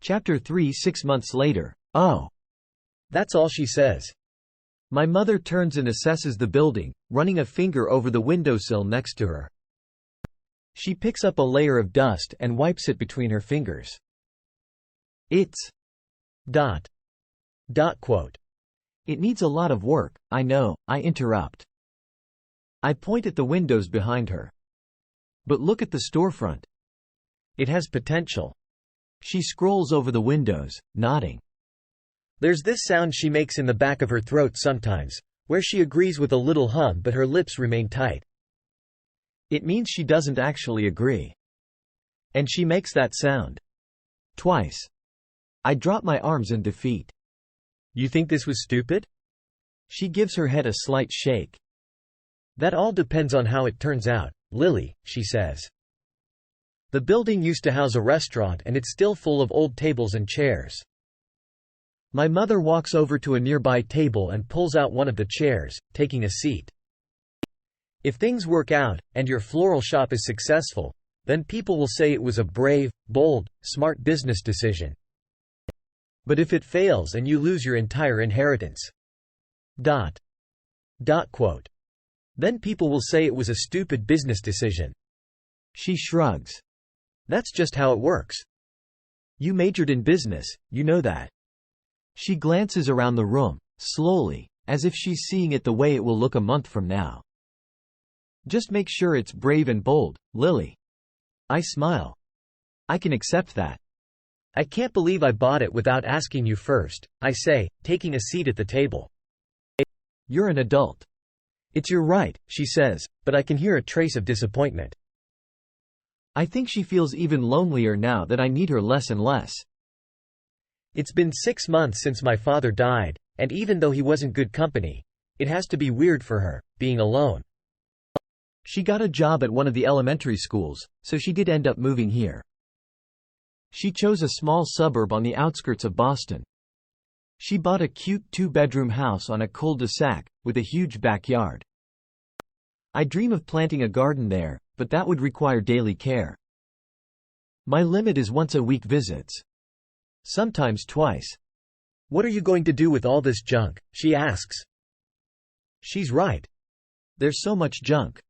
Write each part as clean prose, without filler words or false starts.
Chapter 3 6 months later. Oh. That's all she says. My mother turns and assesses the building, running a finger over the windowsill next to her. She picks up a layer of dust and wipes it between her fingers. It's... Dot. Quote. It needs a lot of work, I know, I interrupt. I point at the windows behind her. But look at the storefront. It has potential. She scrolls over the windows, nodding. There's this sound she makes in the back of her throat sometimes, where she agrees with a little hum but her lips remain tight. It means she doesn't actually agree. And she makes that sound. Twice. I drop my arms in defeat. You think this was stupid? She gives her head a slight shake. That all depends on how it turns out, Lily, she says. The building used to house a restaurant and it's still full of old tables and chairs. My mother walks over to a nearby table and pulls out one of the chairs, taking a seat. If things work out, and your floral shop is successful, then people will say it was a brave, bold, smart business decision. But if it fails and you lose your entire inheritance, quote, then people will say it was a stupid business decision. She shrugs. That's just how it works. You majored in business, you know that. She glances around the room, slowly, as if she's seeing it the way it will look a month from now. Just make sure it's brave and bold, Lily. I smile. I can accept that. I can't believe I bought it without asking you first, I say, taking a seat at the table. You're an adult. It's your right, she says, but I can hear a trace of disappointment. I think she feels even lonelier now that I need her less and less. It's been 6 months since my father died, and even though he wasn't good company, it has to be weird for her, being alone. She got a job at one of the elementary schools, so she did end up moving here. She chose a small suburb on the outskirts of Boston. She bought a cute 2-bedroom house on a cul-de-sac, with a huge backyard. I dream of planting a garden there, but that would require daily care. My limit is once-a-week visits. Sometimes twice. What are you going to do with all this junk? She asks. She's right. There's so much junk.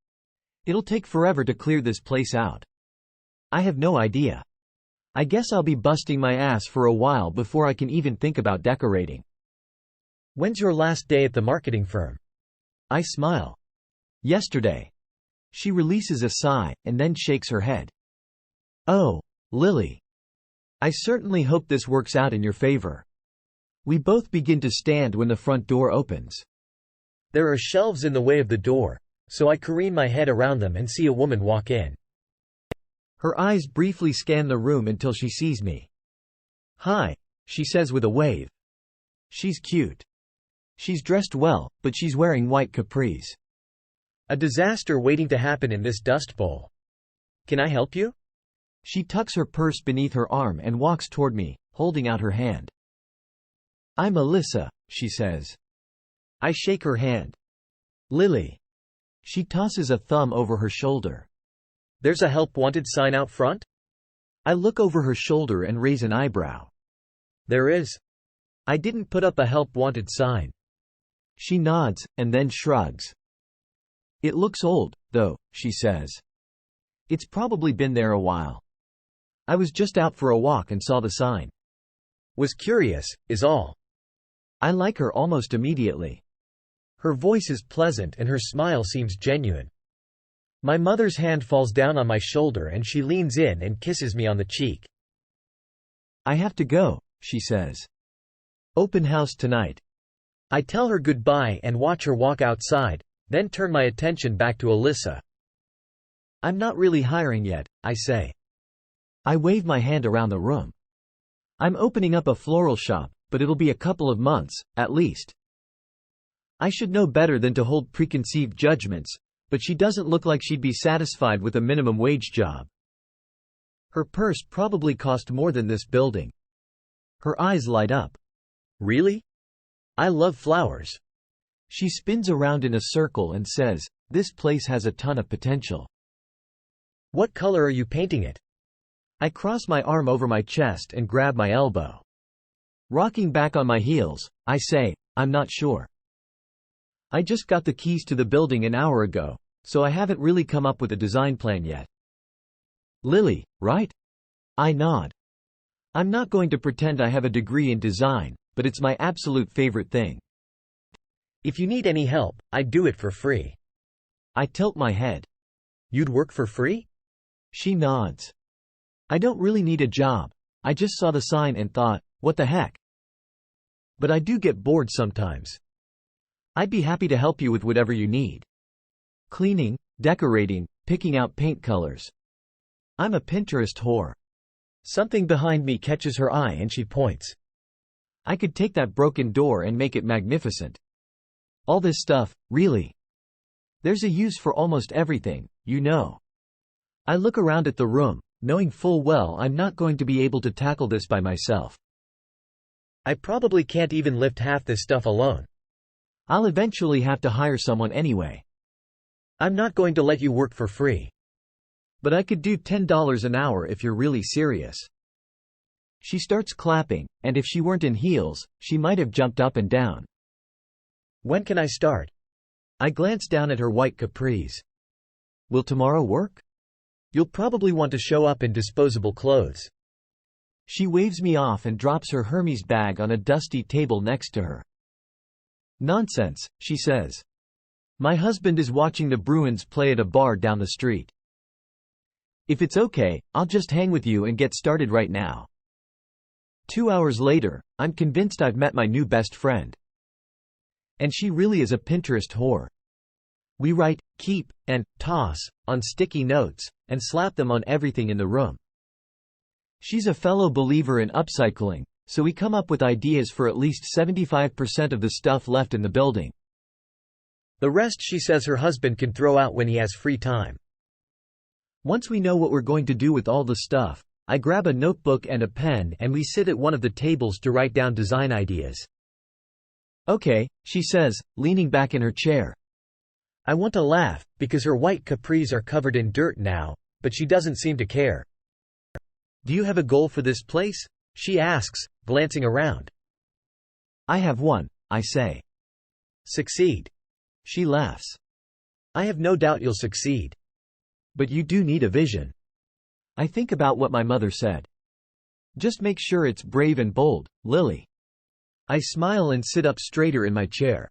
It'll take forever to clear this place out. I have no idea. I guess I'll be busting my ass for a while before I can even think about decorating. When's your last day at the marketing firm? I smile. Yesterday. She releases a sigh, and then shakes her head. Oh, Lily. I certainly hope this works out in your favor. We both begin to stand when the front door opens. There are shelves in the way of the door, so I careen my head around them and see a woman walk in. Her eyes briefly scan the room until she sees me. Hi, she says with a wave. She's cute. She's dressed well, but she's wearing white capris. A disaster waiting to happen in this dust bowl. Can I help you? She tucks her purse beneath her arm and walks toward me, holding out her hand. I'm Alyssa, she says. I shake her hand. Lily. She tosses a thumb over her shoulder. There's a help wanted sign out front? I look over her shoulder and raise an eyebrow. There is. I didn't put up a help wanted sign. She nods, and then shrugs. It looks old, though, she says. It's probably been there a while. I was just out for a walk and saw the sign. Was curious, is all. I like her almost immediately. Her voice is pleasant and her smile seems genuine. My mother's hand falls down on my shoulder and she leans in and kisses me on the cheek. I have to go, she says. Open house tonight. I tell her goodbye and watch her walk outside, then turn my attention back to Alyssa. I'm not really hiring yet, I say. I wave my hand around the room. I'm opening up a floral shop, but it'll be a couple of months, at least. I should know better than to hold preconceived judgments, but she doesn't look like she'd be satisfied with a minimum wage job. Her purse probably cost more than this building. Her eyes light up. Really? I love flowers. She spins around in a circle and says, this place has a ton of potential. What color are you painting it? I cross my arm over my chest and grab my elbow. Rocking back on my heels, I say, I'm not sure. I just got the keys to the building an hour ago, so I haven't really come up with a design plan yet. Lily, right? I nod. I'm not going to pretend I have a degree in design, but it's my absolute favorite thing. If you need any help, I'd do it for free. I tilt my head. You'd work for free? She nods. I don't really need a job. I just saw the sign and thought, what the heck? But I do get bored sometimes. I'd be happy to help you with whatever you need. Cleaning, decorating, picking out paint colors. I'm a Pinterest whore. Something behind me catches her eye and she points. I could take that broken door and make it magnificent. All this stuff, really. There's a use for almost everything, you know. I look around at the room, knowing full well I'm not going to be able to tackle this by myself. I probably can't even lift half this stuff alone. I'll eventually have to hire someone anyway. I'm not going to let you work for free. But I could do $10 an hour if you're really serious. She starts clapping, and if she weren't in heels, she might have jumped up and down. When can I start? I glance down at her white capris. Will tomorrow work? You'll probably want to show up in disposable clothes. She waves me off and drops her Hermes bag on a dusty table next to her. Nonsense, she says. My husband is watching the Bruins play at a bar down the street. If it's okay, I'll just hang with you and get started right now. 2 hours later, I'm convinced I've met my new best friend. And she really is a Pinterest whore. We write, keep, and toss on sticky notes, and slap them on everything in the room. She's a fellow believer in upcycling, so we come up with ideas for at least 75% of the stuff left in the building. The rest she says her husband can throw out when he has free time. Once we know what we're going to do with all the stuff, I grab a notebook and a pen and we sit at one of the tables to write down design ideas. Okay, she says, leaning back in her chair. I want to laugh, because her white capris are covered in dirt now, but she doesn't seem to care. Do you have a goal for this place? She asks, glancing around. I have one, I say. Succeed. She laughs. I have no doubt you'll succeed. But you do need a vision. I think about what my mother said. Just make sure it's brave and bold, Lily. I smile and sit up straighter in my chair.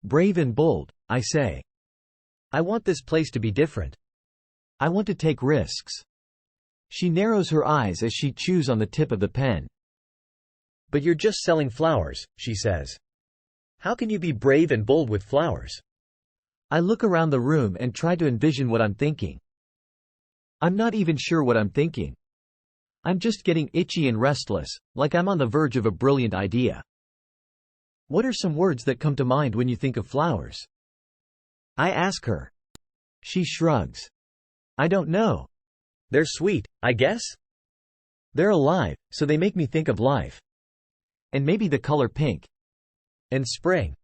Brave and bold, I say. I want this place to be different. I want to take risks. She narrows her eyes as she chews on the tip of the pen. But you're just selling flowers, she says. How can you be brave and bold with flowers? I look around the room and try to envision what I'm thinking. I'm not even sure what I'm thinking. I'm just getting itchy and restless, like I'm on the verge of a brilliant idea. What are some words that come to mind when you think of flowers? I ask her. She shrugs. I don't know. They're sweet, I guess? They're alive, so they make me think of life. And maybe the color pink. And spring.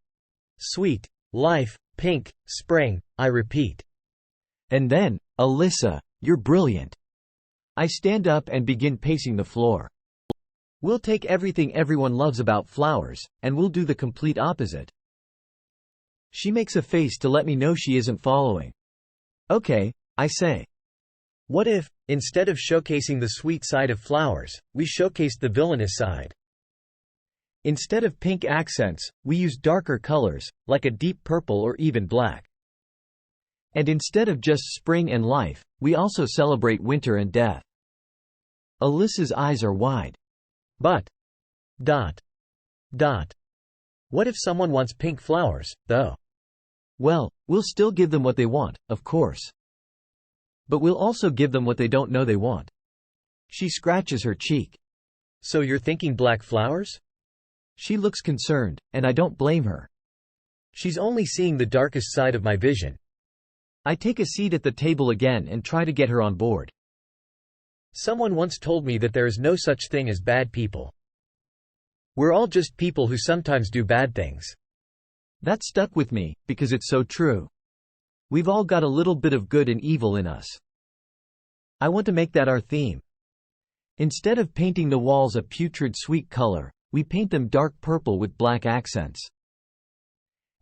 Sweet, life, pink, spring, I repeat. And then, Alyssa, you're brilliant. I stand up and begin pacing the floor. We'll take everything everyone loves about flowers, and we'll do the complete opposite. She makes a face to let me know she isn't following. Okay, I say. What if, instead of showcasing the sweet side of flowers, we showcased the villainous side? Instead of pink accents, we use darker colors, like a deep purple or even black. And instead of just spring and life, we also celebrate winter and death. Alyssa's eyes are wide. But. What if someone wants pink flowers, though? Well, we'll still give them what they want, of course. But we'll also give them what they don't know they want. She scratches her cheek. So you're thinking black flowers? She looks concerned, and I don't blame her. She's only seeing the darkest side of my vision. I take a seat at the table again and try to get her on board. Someone once told me that there is no such thing as bad people. We're all just people who sometimes do bad things. That stuck with me, because it's so true. We've all got a little bit of good and evil in us. I want to make that our theme. Instead of painting the walls a putrid sweet color, we paint them dark purple with black accents.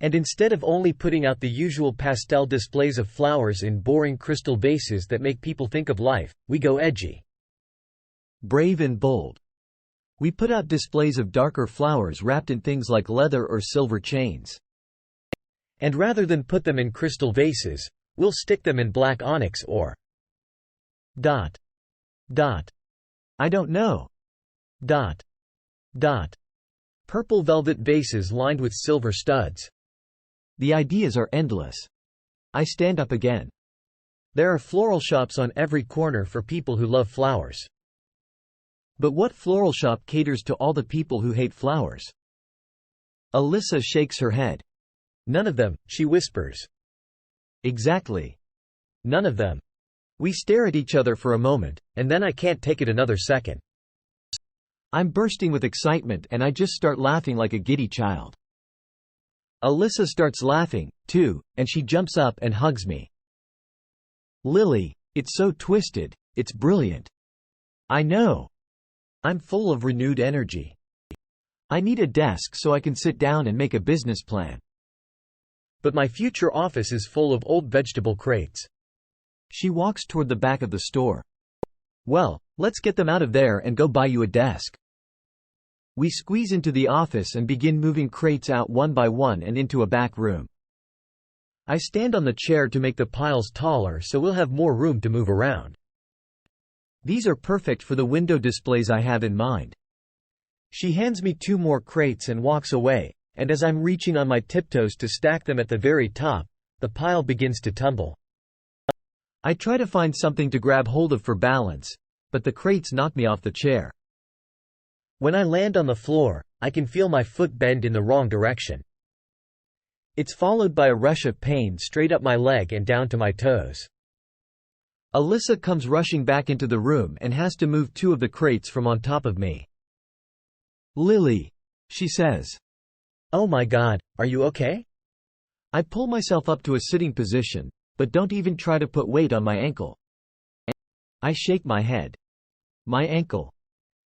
And instead of only putting out the usual pastel displays of flowers in boring crystal vases that make people think of life, we go edgy. Brave and bold. We put out displays of darker flowers wrapped in things like leather or silver chains. And rather than put them in crystal vases, we'll stick them in black onyx or dot. Dot. I don't know. Dot. Dot. Purple velvet vases lined with silver studs. The ideas are endless. I stand up again. There are floral shops on every corner for people who love flowers. But what floral shop caters to all the people who hate flowers? Alyssa shakes her head. None of them, she whispers. Exactly. None of them. We stare at each other for a moment, and then I can't take it another second. I'm bursting with excitement and I just start laughing like a giddy child. Alyssa starts laughing, too, and she jumps up and hugs me. Lily, it's so twisted, it's brilliant. I know. I'm full of renewed energy. I need a desk so I can sit down and make a business plan. But my future office is full of old vegetable crates. She walks toward the back of the store. Well, let's get them out of there and go buy you a desk. We squeeze into the office and begin moving crates out one by one and into a back room. I stand on the chair to make the piles taller so we'll have more room to move around. These are perfect for the window displays I have in mind. She hands me 2 more crates and walks away, and as I'm reaching on my tiptoes to stack them at the very top, the pile begins to tumble. I try to find something to grab hold of for balance, but the crates knock me off the chair. When I land on the floor, I can feel my foot bend in the wrong direction. It's followed by a rush of pain straight up my leg and down to my toes. Alyssa comes rushing back into the room and has to move 2 of the crates from on top of me. Lily, she says. Oh my God, are you okay? I pull myself up to a sitting position, but don't even try to put weight on my ankle. I shake my head. My ankle.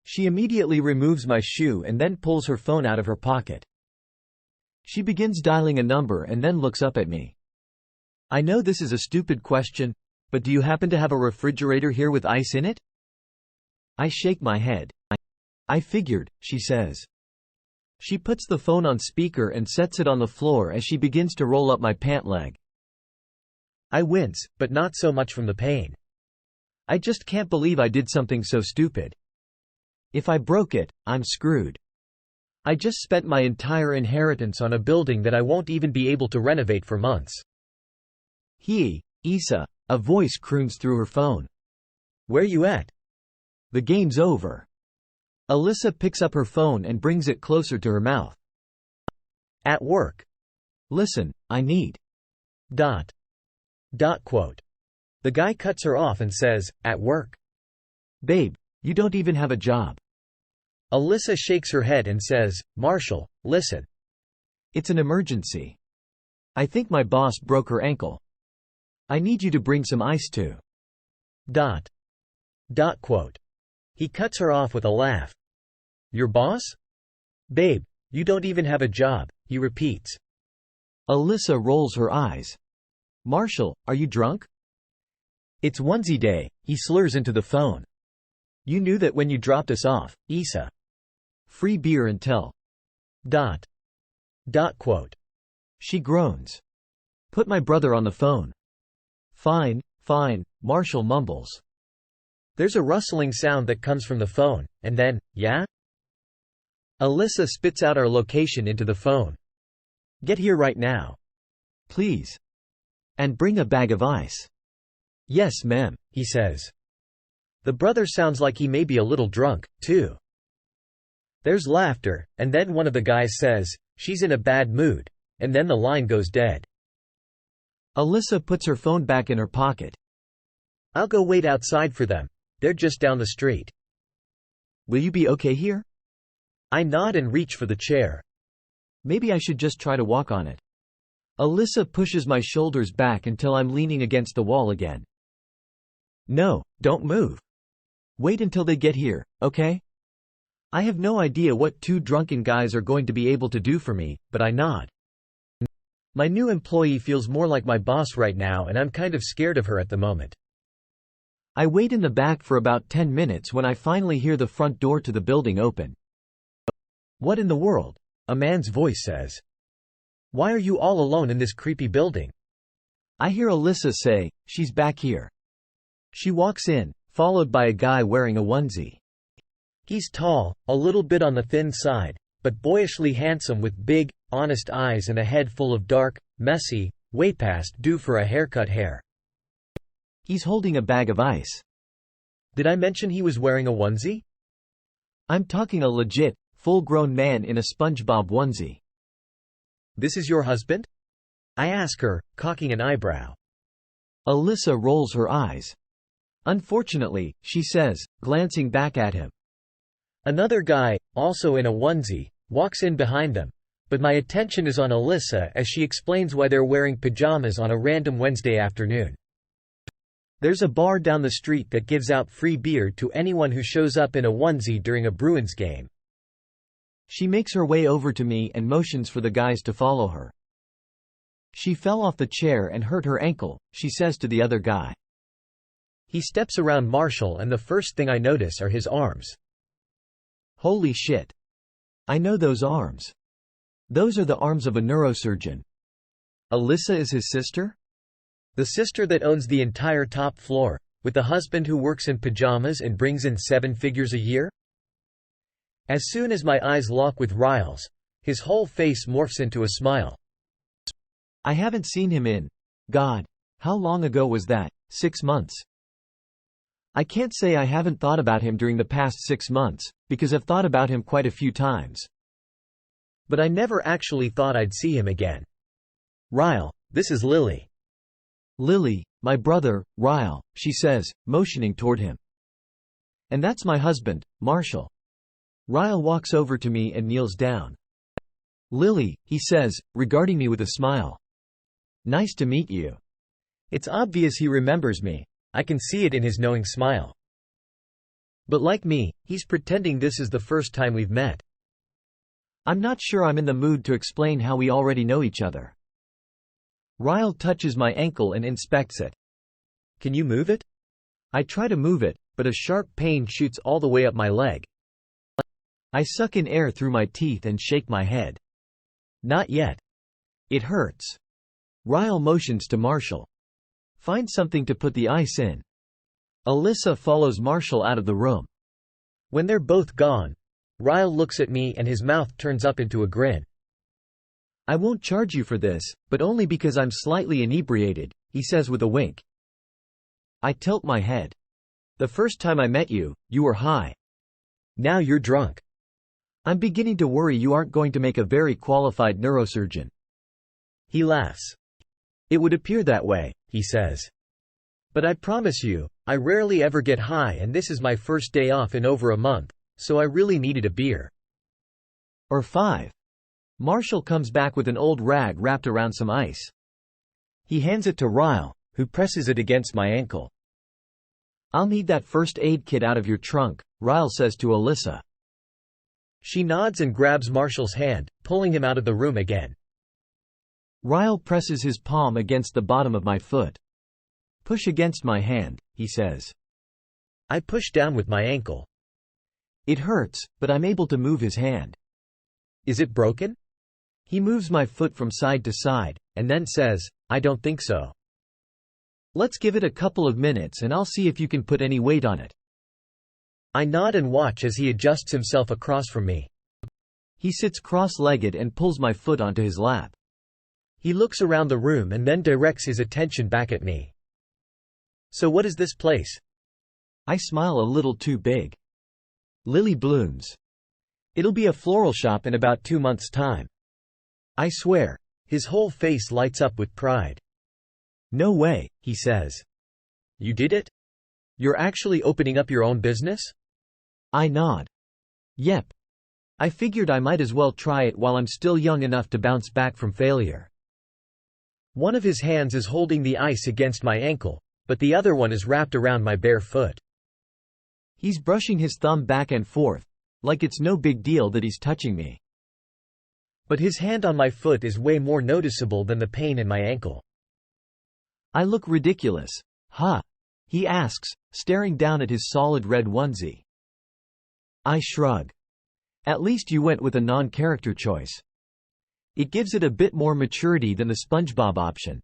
She immediately removes my shoe and then pulls her phone out of her pocket. She begins dialing a number and then looks up at me. I know this is a stupid question, but do you happen to have a refrigerator here with ice in it? I shake my head. I figured, she says. She puts the phone on speaker and sets it on the floor as she begins to roll up my pant leg. I wince, but not so much from the pain. I just can't believe I did something so stupid. If I broke it, I'm screwed. I just spent my entire inheritance on a building that I won't even be able to renovate for months. Isa, a voice croons through her phone. Where you at? The game's over. Alyssa picks up her phone and brings it closer to her mouth. At work. Listen, I need. Quote. The guy cuts her off and says, at work. Babe, you don't even have a job. Alyssa shakes her head and says, Marshall, listen. It's an emergency. I think my boss broke her ankle. I need you to bring some ice too. Quote. He cuts her off with a laugh. Your boss? Babe, you don't even have a job, he repeats. Alyssa rolls her eyes. Marshall, are you drunk? It's onesie day, he slurs into the phone. You knew that when you dropped us off, Isa. Free beer until. Quote. She groans. Put my brother on the phone. Fine, Marshall mumbles. There's a rustling sound that comes from the phone, and then, yeah? Alyssa spits out our location into the phone. Get here right now. Please. And bring a bag of ice. Yes, ma'am, he says. The brother sounds like he may be a little drunk, too. There's laughter, and then one of the guys says, she's in a bad mood, and then the line goes dead. Alyssa puts her phone back in her pocket. I'll go wait outside for them. They're just down the street. Will you be okay here? I nod and reach for the chair. Maybe I should just try to walk on it. Alyssa pushes my shoulders back until I'm leaning against the wall again. No, don't move. Wait until they get here, okay? I have no idea what two drunken guys are going to be able to do for me, but I nod. My new employee feels more like my boss right now, and I'm kind of scared of her at the moment. I wait in the back for about 10 minutes when I finally hear the front door to the building open. What in the world? A man's voice says. Why are you all alone in this creepy building? I hear Alyssa say, she's back here. She walks in, followed by a guy wearing a onesie. He's tall, a little bit on the thin side, but boyishly handsome with big, honest eyes and a head full of dark, messy, way past due for a haircut hair. He's holding a bag of ice. Did I mention he was wearing a onesie? I'm talking a legit, full-grown man in a SpongeBob onesie. This is your husband? I ask her, cocking an eyebrow. Alyssa rolls her eyes. Unfortunately, she says, glancing back at him. Another guy, also in a onesie, walks in behind them, but my attention is on Alyssa as she explains why they're wearing pajamas on a random Wednesday afternoon. There's a bar down the street that gives out free beer to anyone who shows up in a onesie during a Bruins game. She makes her way over to me and motions for the guys to follow her. She fell off the chair and hurt her ankle, she says to the other guy. He steps around Marshall and the first thing I notice are his arms. Holy shit. I know those arms. Those are the arms of a neurosurgeon. Alyssa is his sister? The sister that owns the entire top floor, with the husband who works in pajamas and brings in 7 figures a year? As soon as my eyes lock with Ryle's, his whole face morphs into a smile. I haven't seen him in, God, how long ago was that, 6 months? I can't say I haven't thought about him during the past 6 months, because I've thought about him quite a few times. But I never actually thought I'd see him again. Ryle, this is Lily. Lily, my brother, Ryle, she says, motioning toward him. And that's my husband, Marshall. Ryle walks over to me and kneels down. Lily, he says, regarding me with a smile. Nice to meet you. It's obvious he remembers me. I can see it in his knowing smile. But like me, he's pretending this is the first time we've met. I'm not sure I'm in the mood to explain how we already know each other. Ryle touches my ankle and inspects it. Can you move it? I try to move it, but a sharp pain shoots all the way up my leg. I suck in air through my teeth and shake my head. Not yet. It hurts. Ryle motions to Marshall. Find something to put the ice in. Alyssa follows Marshall out of the room. When they're both gone, Ryle looks at me and his mouth turns up into a grin. I won't charge you for this, but only because I'm slightly inebriated, he says with a wink. I tilt my head. The first time I met you, you were high. Now you're drunk. I'm beginning to worry you aren't going to make a very qualified neurosurgeon. He laughs. It would appear that way, he says. But I promise you, I rarely ever get high and this is my first day off in over a month, so I really needed a beer. Or 5. Marshall comes back with an old rag wrapped around some ice. He hands it to Ryle, who presses it against my ankle. I'll need that first aid kit out of your trunk, Ryle says to Alyssa. She nods and grabs Marshall's hand, pulling him out of the room again. Ryle presses his palm against the bottom of my foot. Push against my hand, he says. I push down with my ankle. It hurts, but I'm able to move his hand. Is it broken? He moves my foot from side to side, and then says, I don't think so. Let's give it a couple of minutes and I'll see if you can put any weight on it. I nod and watch as he adjusts himself across from me. He sits cross-legged and pulls my foot onto his lap. He looks around the room and then directs his attention back at me. So what is this place? I smile a little too big. Lily blooms. It'll be a floral shop in about 2 months' time. I swear. His whole face lights up with pride. No way, he says. You did it? You're actually opening up your own business? I nod. Yep. I figured I might as well try it while I'm still young enough to bounce back from failure. One of his hands is holding the ice against my ankle, but the other one is wrapped around my bare foot. He's brushing his thumb back and forth, like it's no big deal that he's touching me. But his hand on my foot is way more noticeable than the pain in my ankle. I look ridiculous. Huh? He asks, staring down at his solid red onesie. I shrug. At least you went with a non-character choice. It gives it a bit more maturity than the SpongeBob option.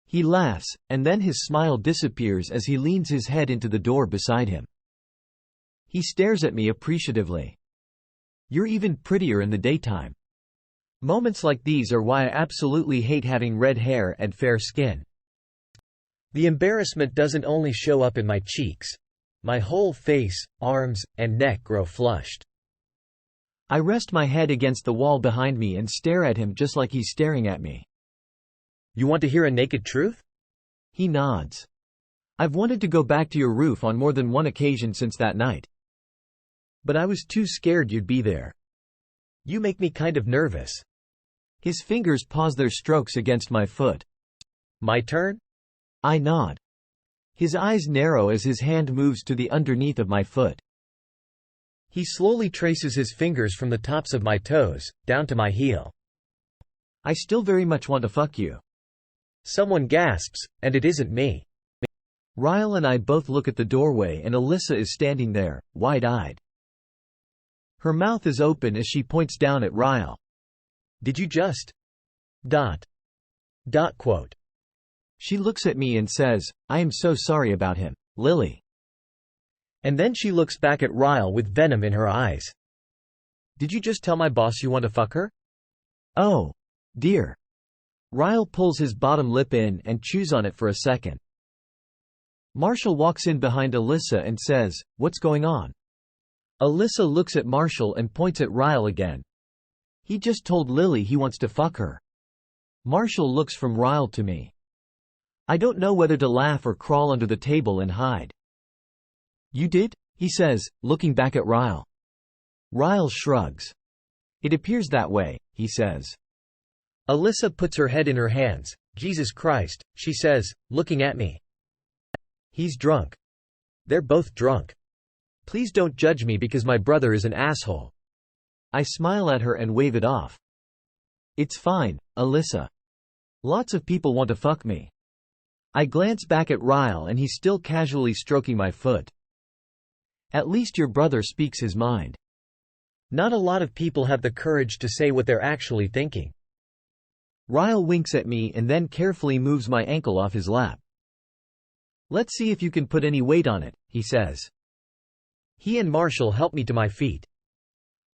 He laughs, and then his smile disappears as he leans his head into the door beside him. He stares at me appreciatively. You're even prettier in the daytime. Moments like these are why I absolutely hate having red hair and fair skin. The embarrassment doesn't only show up in my cheeks. My whole face, arms, and neck grow flushed. I rest my head against the wall behind me and stare at him just like he's staring at me. You want to hear a naked truth? He nods. I've wanted to go back to your roof on more than one occasion since that night. But I was too scared you'd be there. You make me kind of nervous. His fingers pause their strokes against my foot. My turn? I nod. His eyes narrow as his hand moves to the underneath of my foot. He slowly traces his fingers from the tops of my toes, down to my heel. I still very much want to fuck you. Someone gasps, and it isn't me. Ryle and I both look at the doorway and Alyssa is standing there, wide-eyed. Her mouth is open as she points down at Ryle. Did you just... ... quote. She looks at me and says, I am so sorry about him, Lily. And then she looks back at Ryle with venom in her eyes. Did you just tell my boss you want to fuck her? Oh, dear. Ryle pulls his bottom lip in and chews on it for a second. Marshall walks in behind Alyssa and says, what's going on? Alyssa looks at Marshall and points at Ryle again. He just told Lily he wants to fuck her. Marshall looks from Ryle to me. I don't know whether to laugh or crawl under the table and hide. You did? He says, looking back at Ryle. Ryle shrugs. It appears that way, he says. Alyssa puts her head in her hands. Jesus Christ, she says, looking at me. He's drunk. They're both drunk. Please don't judge me because my brother is an asshole. I smile at her and wave it off. It's fine, Alyssa. Lots of people want to fuck me. I glance back at Ryle and he's still casually stroking my foot. At least your brother speaks his mind. Not a lot of people have the courage to say what they're actually thinking. Ryle winks at me and then carefully moves my ankle off his lap. Let's see if you can put any weight on it, he says. He and Marshall help me to my feet.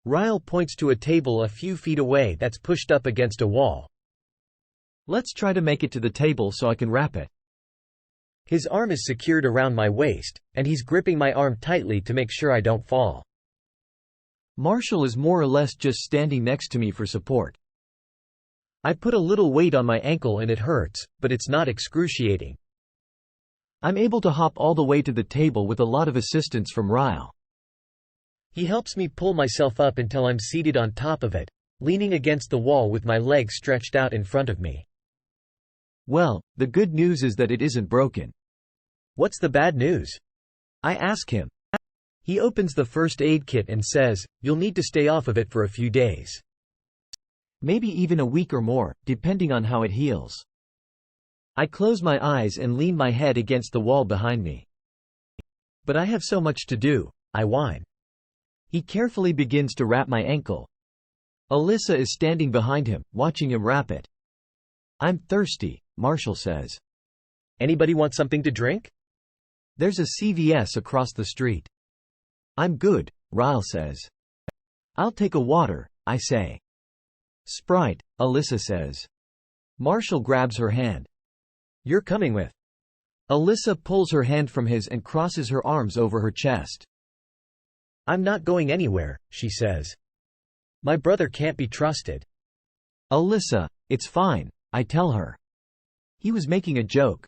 Ryle points to a table a few feet away that's pushed up against a wall. Let's try to make it to the table so I can wrap it. His arm is secured around my waist, and he's gripping my arm tightly to make sure I don't fall. Marshall is more or less just standing next to me for support. I put a little weight on my ankle and it hurts, but it's not excruciating. I'm able to hop all the way to the table with a lot of assistance from Ryle. He helps me pull myself up until I'm seated on top of it, leaning against the wall with my legs stretched out in front of me. Well, the good news is that it isn't broken. What's the bad news? I ask him. He opens the first aid kit and says, you'll need to stay off of it for a few days. Maybe even a week or more, depending on how it heals. I close my eyes and lean my head against the wall behind me. But I have so much to do, I whine. He carefully begins to wrap my ankle. Alyssa is standing behind him, watching him wrap it. I'm thirsty, Marshall says. Anybody want something to drink? There's a CVS across the street. I'm good, Ryle says. I'll take a water, I say. Sprite, Alyssa says. Marshall grabs her hand. You're coming with. Alyssa pulls her hand from his and crosses her arms over her chest. I'm not going anywhere, she says. My brother can't be trusted. Alyssa, it's fine, I tell her. He was making a joke.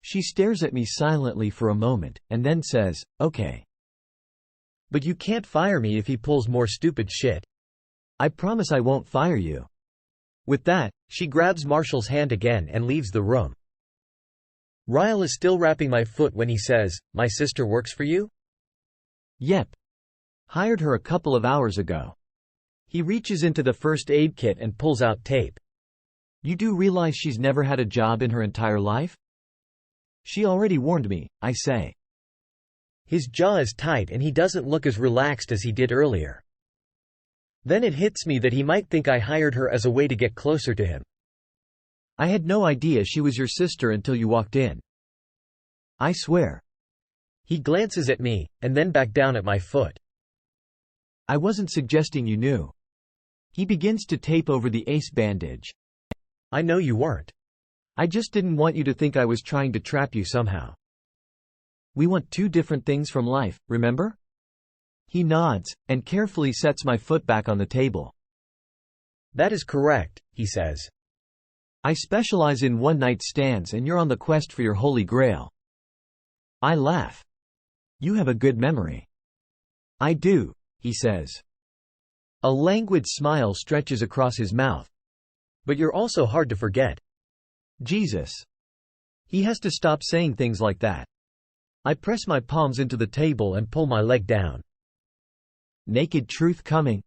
She stares at me silently for a moment, and then says, okay. But you can't fire me if he pulls more stupid shit. I promise I won't fire you. With that, she grabs Marshall's hand again and leaves the room. Ryle is still wrapping my foot when he says, my sister works for you? Yep. Hired her a couple of hours ago. He reaches into the first aid kit and pulls out tape. You do realize she's never had a job in her entire life? She already warned me, I say. His jaw is tight and he doesn't look as relaxed as he did earlier. Then it hits me that he might think I hired her as a way to get closer to him. I had no idea she was your sister until you walked in. I swear. He glances at me, and then back down at my foot. I wasn't suggesting you knew. He begins to tape over the ace bandage. I know you weren't. I just didn't want you to think I was trying to trap you somehow. We want two different things from life, remember? He nods, and carefully sets my foot back on the table. That is correct, he says. I specialize in one-night stands and you're on the quest for your holy grail. I laugh. You have a good memory. I do, he says. A languid smile stretches across his mouth. But you're also hard to forget. Jesus. He has to stop saying things like that. I press my palms into the table and pull my leg down. Naked truth coming.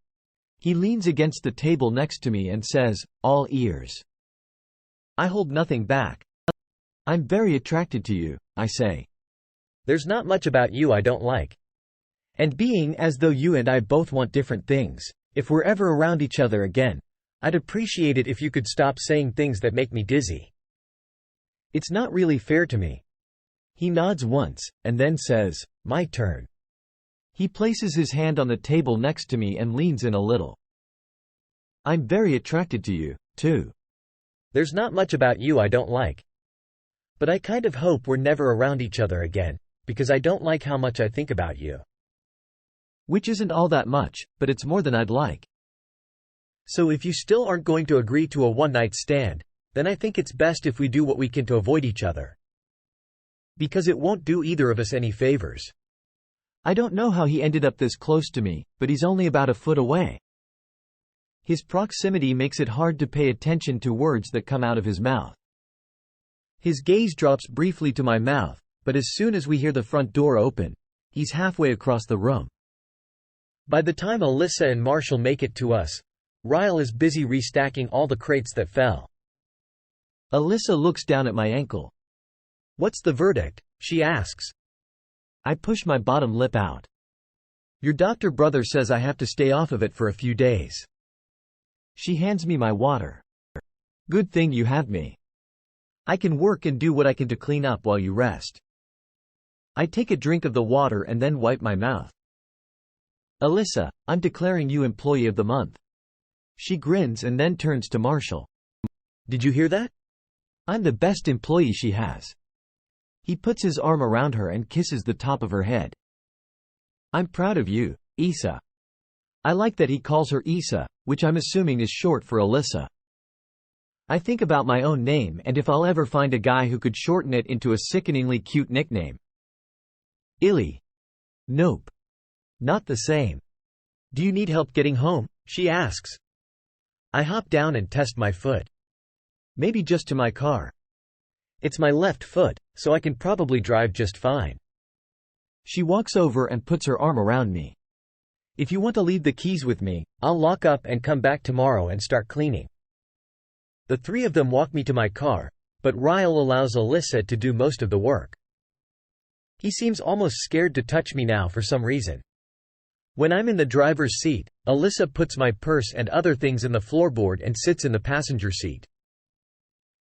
He leans against the table next to me and says, all ears. I hold nothing back. I'm very attracted to you, I say. There's not much about you I don't like. And being as though you and I both want different things, if we're ever around each other again, I'd appreciate it if you could stop saying things that make me dizzy. It's not really fair to me. He nods once, and then says, my turn. He places his hand on the table next to me and leans in a little. I'm very attracted to you, too. There's not much about you I don't like. But I kind of hope we're never around each other again, because I don't like how much I think about you. Which isn't all that much, but it's more than I'd like. So if you still aren't going to agree to a one-night stand, then I think it's best if we do what we can to avoid each other. Because it won't do either of us any favors. I don't know how he ended up this close to me, but he's only about a foot away. His proximity makes it hard to pay attention to words that come out of his mouth. His gaze drops briefly to my mouth, but as soon as we hear the front door open, he's halfway across the room. By the time Alyssa and Marshall make it to us, Ryle is busy restacking all the crates that fell. Alyssa looks down at my ankle. What's the verdict? She asks. I push my bottom lip out. Your doctor brother says I have to stay off of it for a few days. She hands me my water. Good thing you have me. I can work and do what I can to clean up while you rest. I take a drink of the water and then wipe my mouth. Alyssa, I'm declaring you Employee of the Month. She grins and then turns to Marshall. Did you hear that? I'm the best employee she has. He puts his arm around her and kisses the top of her head. I'm proud of you, Issa. I like that he calls her Issa, which I'm assuming is short for Alyssa. I think about my own name and if I'll ever find a guy who could shorten it into a sickeningly cute nickname. Illy. Nope. Not the same. Do you need help getting home? She asks. I hop down and test my foot. Maybe just to my car. It's my left foot, so I can probably drive just fine. She walks over and puts her arm around me. If you want to leave the keys with me, I'll lock up and come back tomorrow and start cleaning. The three of them walk me to my car, but Ryle allows Alyssa to do most of the work. He seems almost scared to touch me now for some reason. When I'm in the driver's seat, Alyssa puts my purse and other things in the floorboard and sits in the passenger seat.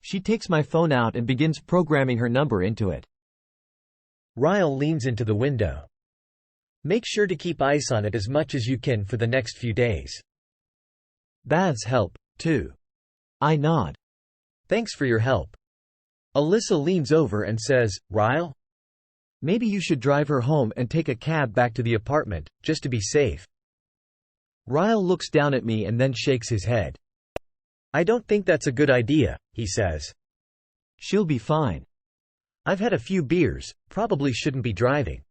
She takes my phone out and begins programming her number into it. Ryle leans into the window. Make sure to keep ice on it as much as you can for the next few days. Baths help, too. I nod. Thanks for your help. Alyssa leans over and says, Ryle? Maybe you should drive her home and take a cab back to the apartment, just to be safe. Ryle looks down at me and then shakes his head. I don't think that's a good idea, he says. She'll be fine. I've had a few beers, probably shouldn't be driving.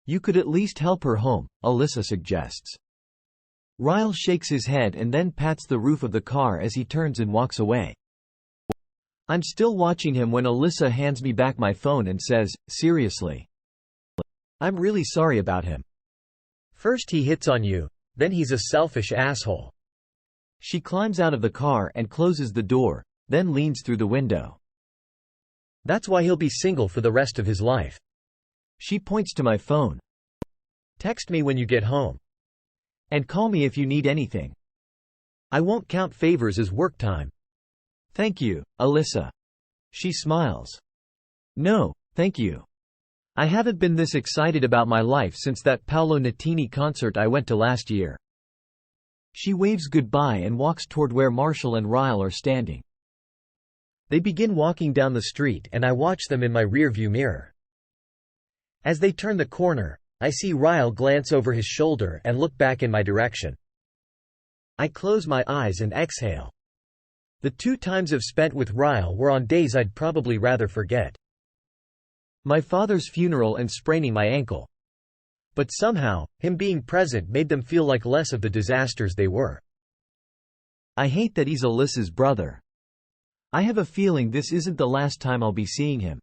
You could at least help her home, Alyssa suggests. Ryle shakes his head and then pats the roof of the car as he turns and walks away. I'm still watching him when Alyssa hands me back my phone and says, seriously. I'm really sorry about him. First he hits on you, then he's a selfish asshole. She climbs out of the car and closes the door, then leans through the window. That's why he'll be single for the rest of his life. She points to my phone. Text me when you get home. And call me if you need anything. I won't count favors as work time. Thank you, Alyssa. She smiles. No, thank you. I haven't been this excited about my life since that Paolo Nutini concert I went to last year. She waves goodbye and walks toward where Marshall and Ryle are standing. They begin walking down the street and I watch them in my rearview mirror. As they turn the corner, I see Ryle glance over his shoulder and look back in my direction. I close my eyes and exhale. The 2 times I've spent with Ryle were on days I'd probably rather forget. My father's funeral and spraining my ankle. But somehow, him being present made them feel like less of the disasters they were. I hate that he's Alyssa's brother. I have a feeling this isn't the last time I'll be seeing him.